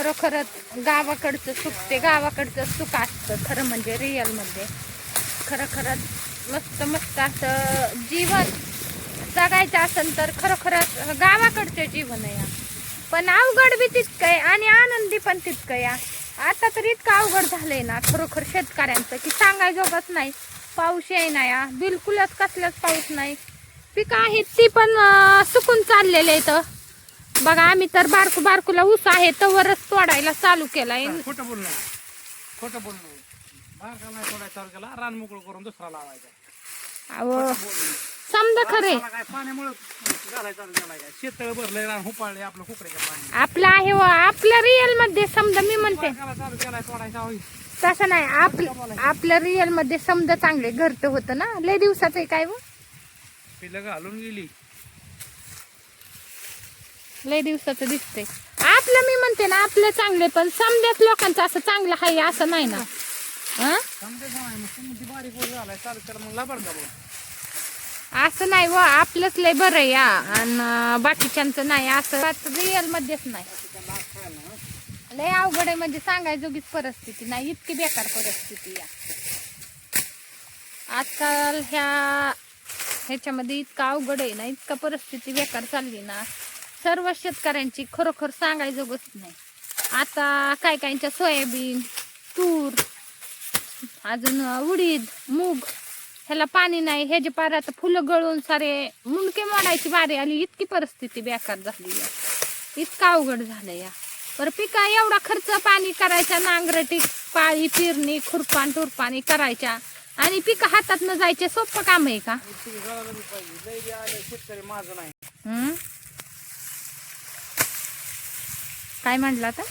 खरोखरच गावाकडचं सुख ते गावाकडचं सुख असतं खरं म्हणजे रिअल मध्ये. खरोखरच मस्त मस्त असं जीवन जगायचं असेल तर खरोखरच गावाकडचं जीवन आहे. पण अवघड बी तितकं आहे आणि आनंदी पण तितकं या. आता तर इतकं अवघड झालंय ना खरोखर शेतकऱ्यांचं की सांगायजोगच नाही. पाऊस येईना या, बिलकुलच कसलाच पाऊस नाही. पिकं आहेत ती पण सुकून चाललेले आहेत बघा. आम्ही तर बारकूला ऊस आहे तवरच तोडायला चालू केलाय. खोटं बोल नाही, खोटं बोल नाही. बारका नाही तोडायला चालू केला, रान मोकळं करून दुसरा लावायचा. अहो समजा खरे काय पाण्यामुळे घालायला चालू केला काय? शेततळ भरलंय, रान हुपाळले आपलं कुकड्याच्या पाणी. आपलं आहे व आपल्या रिअल मध्ये समजा मी म्हणते चालू केलाय तोडायचा होईल. तसं नाही. आपल्या रिअल मध्ये समजा चांगले घरचं होतं ना. लय दिवसाचं आहे काय व पिलं घालून गेली, लय दिवसाचं दिसतंय. आपलं मी म्हणते ना आपलं चांगले, पण समजाच लोकांचं असं चांगलं आहे असं नाही ना. बारीक झालाय चालू केला मग लबाड का असं नाही व आपलंच लय बरं या आणि बाकीच्यांचं नाही. असं रिअल मध्येच नाही. लय अवघड आहे म्हणजे सांगायजोगीच परिस्थिती नाही. इतकी बेकार परिस्थिती या आजकाल ह्याच्यामध्ये. इतकं अवघड आहे ना, इतका परिस्थिती बेकार चालली ना सर्व शेतकऱ्यांची. खरोखर सांगायजोगच नाही. आता काय काहींच्या सोयाबीन, तूर, अजून उडीद, मूग ह्याला पाणी नाही. ह्याचे पार आता फुलं गळून सारे मुंडके मोडायची बारी आली. इतकी परिस्थिती बेकार झाली या. इतकं अवघड झालं या. बरं पिका एवढा खर्च पाणी करायचा, नांगरटी पाळी पेरणी खुरपान टुरपाणी करायच्या आणि पिकं हातात न जायचे सोपं काम आहे का? शेतकरी माझं नाही. काय म्हटलं आता?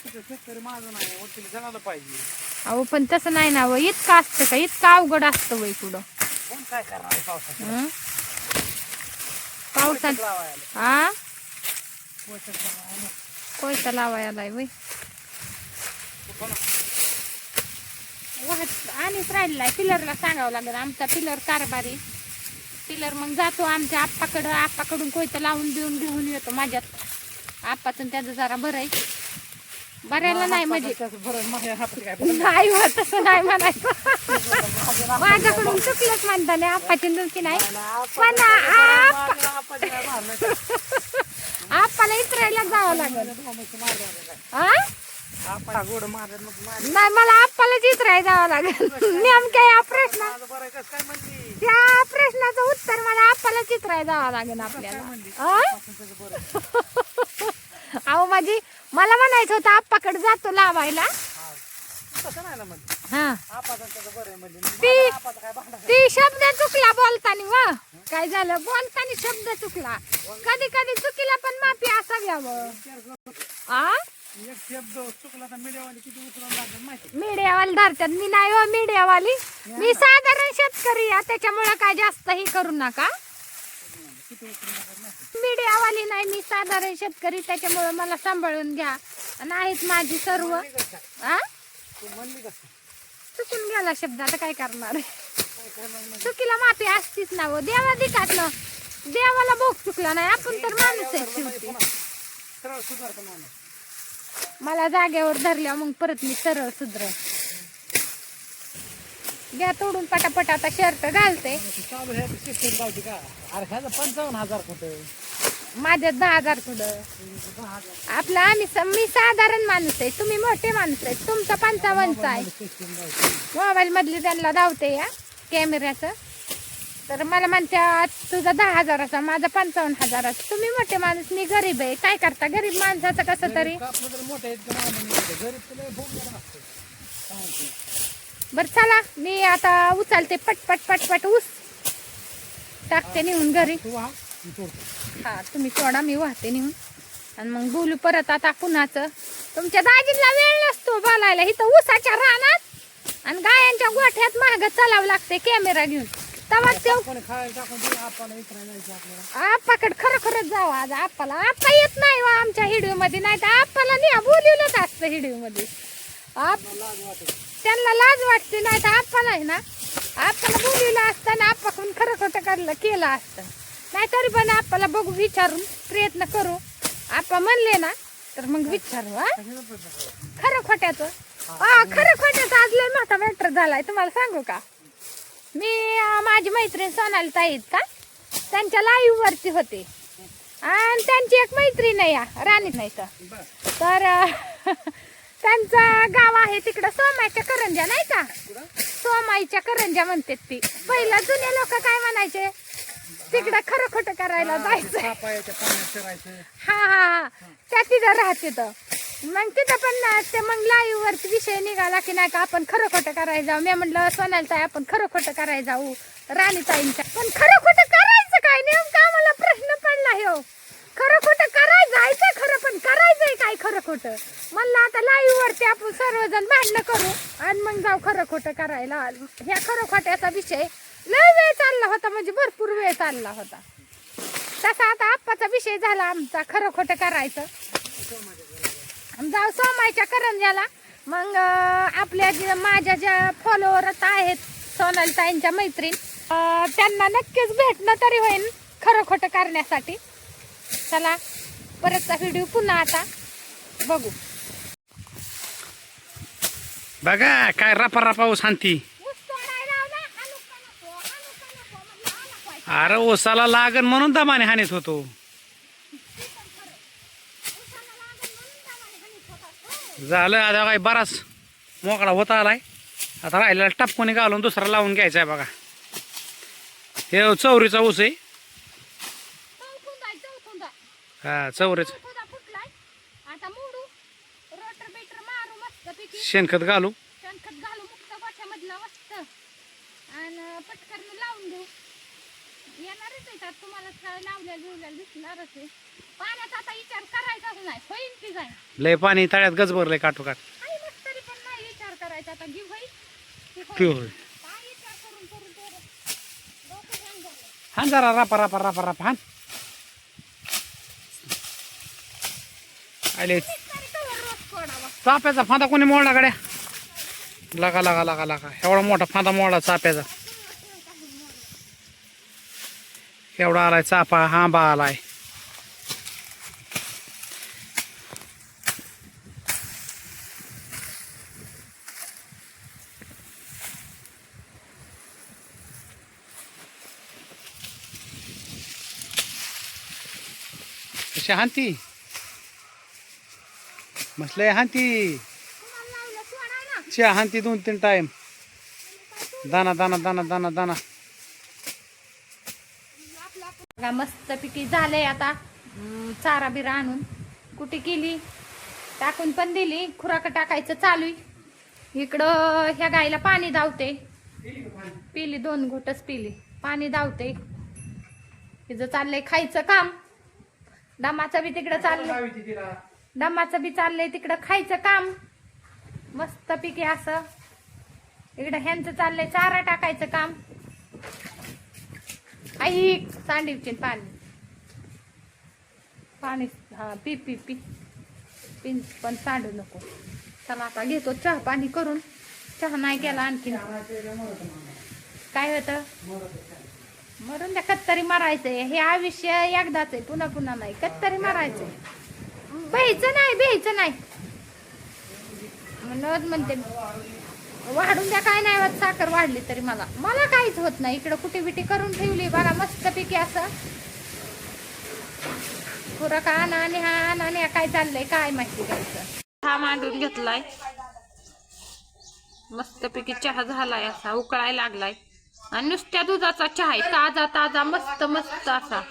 शेतकरी माझं नाही, वरती जणाला पाहिजे. अहो पण तसं नाही ना. इतकं असतं का? इतकं अवघड असतं वय पुढं. कोण काय करणार पावसात? पावसात हा कोयता लावायला वय आणिच राहिलेला आहे. पिलरला सांगावं लागेल. आमचा पिलर कारभारी पिलर मग जातो आमच्या आप्पाकडं. आप्पाकडून कोयता लावून घेऊन येतो माझ्यात. आप्पाचं त्याचं जरा बरं आहे. बऱ्याला नाही म्हणजे नाही होत तसं नाही म्हणायचं. माझ्याकडून चुकलंच म्हणता नाही. आप्पाची चुकी नाही पण आप्पाला इतरायला जावं लागेल. नाही मला आप्पालाच इतरायला जावं लागेल. नेमक्या या त्या प्रश्नाचं उत्तर मला आप्पालाच इतरायला जावं लागेल आपल्याला. अहो माझी मला म्हणायचं होतं आप्पाकडे जातो लावायला. ती शब्द चुकला बोलतानी. व काय झालं बोलतानी शब्द चुकला. कधी कधी चुकीला पण माफी असाव्यावं. मीडियावाली धरतात. मी नाही हो मीडियावाली. मी साधारण शेतकरी आहे त्याच्यामुळे काय जास्त ही करू नका. मीडियावाली नाही, मी साधारण शेतकरी त्याच्यामुळे मला सांभाळून घ्या. नाहीत माझी सर्व चुकून गेला शब्द. आता काय करणार? चुकीला माफी असतीच ना. व देवा दिकात ना. देवाला भोग चुकला नाही. आपण तर माणूस आहे शेवटी. मला जागेवर धरल्या मग परत मी सरळ सुधर. घ्या तोडून पटापट. आता शर्ट घालते. माझ्यात 10,000 कुठं? आपला मी साधारण माणूस आहे. तुम्ही मोठे माणूस आहे. तुमचा 55 आहे. मोबाईल मधली त्यांना धावते या कॅमेऱ्याचं. तर मला म्हणतात तुझा 10,000चा माझा 55,000. तुम्ही मोठे माणूस मी गरीब आहे. काय करता गरीब माणसाचं कसं तरी. बर चला मी आता उचलते पटपट ऊस टाकते निघून घरी. हा तुम्ही सोडा मी वाहते निघून आणि मग बोलू परत. आता कुणाच तुमच्या दाजीला वेळ नसतो बोलायला. इथं ऊसाच्या रानात आणि गायांच्या गोठ्यात महाग चालावं लागते कॅमेरा घेऊन. तवा आप्पाकडे खरंच जावं आज. आप्पाला आप्पा येत नाही वा आमच्या हिडिओ मध्ये. नाही तर आप्पाला नाही बोलवलंच असतं हिडिओ मध्ये. त्यांना लाज वाटते. नाही तर आप्पाला आहे ना आप्पाला बोलवलं असतं ना आप्पाकडून खरं केलं असतं. नाही तरी पण आप्पाला बघू विचारून प्रयत्न करू. आप्पा म्हणले ना तर मग विचारू हा खरं खोट्याचं. खरं खोट्याचं आज लय मोठा मॅटर झालाय तुम्हाला सांगू का. मी माझी मैत्रीण सोनाली ताई आहेत का त्यांच्या लाईव्ह वरती होते आणि त्यांची एक मैत्रीण आहे या राणी नाही तर त्यांचं गाव आहे तिकडं सोमाईच्या करंजा नाही का. सोमाईच्या करंजा म्हणतात ती. पहिला जुने लोक काय म्हणायचे तिकडं खरं खोटं करायला जायचं. हा हा हा त्या तिथं राहते तर मग तिथं पण ते मग लाईव्ह वरती विषय निघाला की नाही का आपण खरं खोटं करायला जाऊ. मी म्हटलं सोनाली ताई आपण खरं खोटं करायला जाऊ राणी ताईंच्या. पण खरं खोटं करायचं काय नेमकं आम्हाला प्रश्न पडला हो. खरं खोटं करायचं जायचं खरं पण करायचंय काय खरं खोटं. म्हणलं आता लाईव्ह वरती आपण सर्वजण भांडणं करू आणि मग जाऊ खरं खोटं करायला. ह्या खरं खोट्याचा विषय लय वेळ चालला होता म्हणजे भरपूर वेळ चालला होता. तसा आता आप्पाचा विषय झाला आमचा खरं खोटं करायचं. जाऊ सोमाईच्या करंजाला. मग आपल्या माझ्या ज्या फॉलोअर आहेत सोनाली ताईंच्या मैत्रीण त्यांना नक्कीच भेटणं तरी होईल खरं खोटं करण्यासाठी. चला परतचा व्हिडिओ पुन्हा आता बघू. बघा काय रपा रपा शांती. अरे ओसाला लागन म्हणून दमाने हानीत होतो. झालं आता काय बराच मोकळा होता आलाय. आता राहिलेला टपकोनी घालून दुसरा लावून घ्यायचा आहे बघा. हे चौरीचा ऊस आहे. हा चौरीचा शेणखत घालू मुक्त गोठ्यामधला मस्त आणि पटकन लावून देऊ. येणारच आहे तुम्हाला लावल्या जुळल्या दिसणारच आहे. पाण्याचा आता विचार करायचाच नाही होईल की जाईल. लय पाणी तळ्यात गजबरलंय काठोकाठ. तरी पण नाही विचार करायचा आता जी होईल की होय. काय विचार करून करून डोकं हँग झालं. हा जरा रापा रापा रापा रापा हान आले. तरी कवर रोज सोडावा. चाप्याचा फांदा कोणी मोडला गाड्या. लागा लागा लागा लागा एवढा मोठा फांदा मोडला चाप्याचा. एवढा आलाय चापा हांबा आलाय. कशी हांती मसलय हांती. च्या हांती 2-3 टाइम. दाना दाना दाना दाना दाना. मस्त पिकी झालंय आता. चारा बिरा आणून कुठे केली टाकून पण दिली. खुराक टाकायचं चालू आहे. इकडं ह्या गाईला पाणी धावते. पिली 2 घोटच पिली. पाणी धावते. तिचं चाललंय खायचं काम. दमाचं बी तिकडं चाललंय. दमाचं बी चाललंय तिकडं खायचं काम. मस्त पिकी असं इकडं ह्यांचं चाललंय चारा टाकायचं काम. आई सांडीवचे पाणी पाणी हा पी पी पी पिन पण सांडू नको. चला आता घेतो चहा पाणी करून. चहा नाही केला आणखीन. काय होतं मरून द्या. कत्तरी मारायचंय. हे आयुष्य एकदाच आहे पुन्हा पुन्हा नाही. कत्तरी मारायचंय. भ्यायचं नाही म्हणून म्हणते वाढून द्या. काय नाही होत साखर वाढली तरी मला काहीच होत नाही. इकडं कुठे बिटी करून ठेवली बघा मस्त पिकी असं. खुराक आणा आणि हा आणा आणि काय चाललंय काय माहिती घ्यायचं. हा मांडून घेतलाय मस्त पिकी. चहा झालाय असा उकळायला लागलाय आणि नुसत्या दुधाचा चहा आहे. ताजा ताजा मस्त मस्त असा.